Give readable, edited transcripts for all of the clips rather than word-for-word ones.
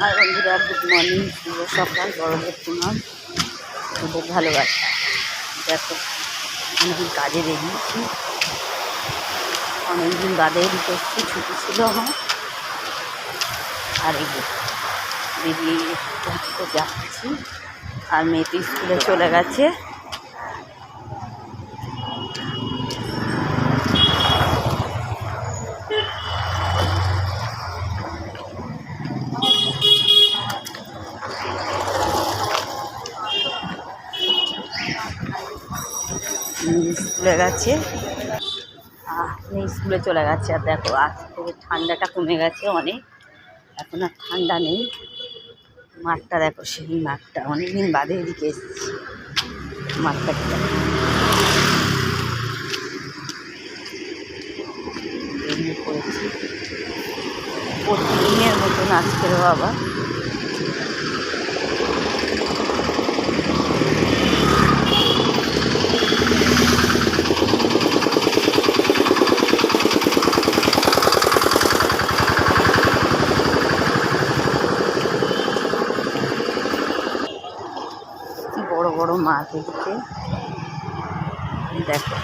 আর বন্ধুরা good morning, শুভ সকাল, বড়দের প্রণাম, ওদের ভালোবাসা। দেখো অনেকদিন কাজে বেরিয়েছি, অনেকদিন বাদে করছি, ছুটি ছিল আমার। আর এই বেরিয়ে যাচ্ছি, আর মেয়ে তো স্কুলে চলে গেছে। স্কুলে গেছে, স্কুলে চলে গেছে। আর দেখো আজ থেকে ঠান্ডাটা কমে গেছে অনেক, এখন আর ঠান্ডা নেই। মাঠটা দেখো, সেই মাঠটা অনেকদিন বাদে এদিকে এসেছি। মাঠটা বেরিয়ে পড়েছি প্রতিদিনের মতন আজকেরও আবার। বড় বড় মাছ এদিকে দেখো,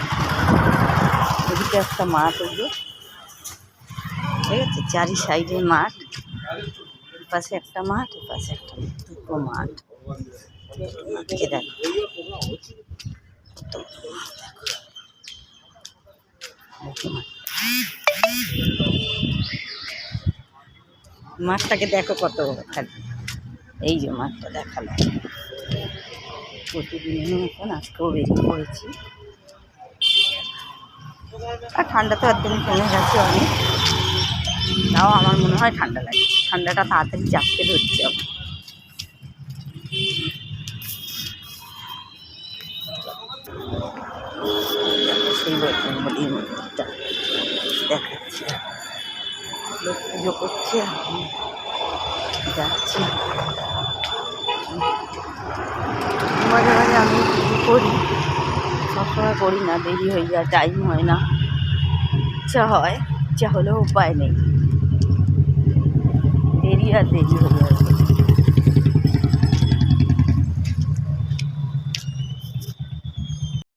এদিকে একটা মাঠ, এগুলো ঠিক আছে, চারি সাইডে মাঠ, পাশে একটা মাঠ, পাশে একটা, দুটো মাঠ। মাঠকে দেখো, মাঠটাকে দেখো কত খালি। এই যে মাঠটা দেখালো, প্রতিদিনের মতন আজকেও বেরিয়ে পড়েছি। আর ঠান্ডা তো একদমই কমে গেছে অনেক, তাও আমার মনে হয় ঠান্ডা লাগছে। ঠান্ডাটা তাড়াতাড়ি চাপতে ধরছে আমার। সেই বলির মন্দিরটা দেখাচ্ছি, লোক পুজো করছে, যাচ্ছি। মাঝে মাঝে আমি পুজো করি, সবসময় করি না, দেরি হয়ে যায়, টাইম হয় না। ইচ্ছা হয়, ইচ্ছা হলেও উপায় নেই, দেরি হয়ে যায়।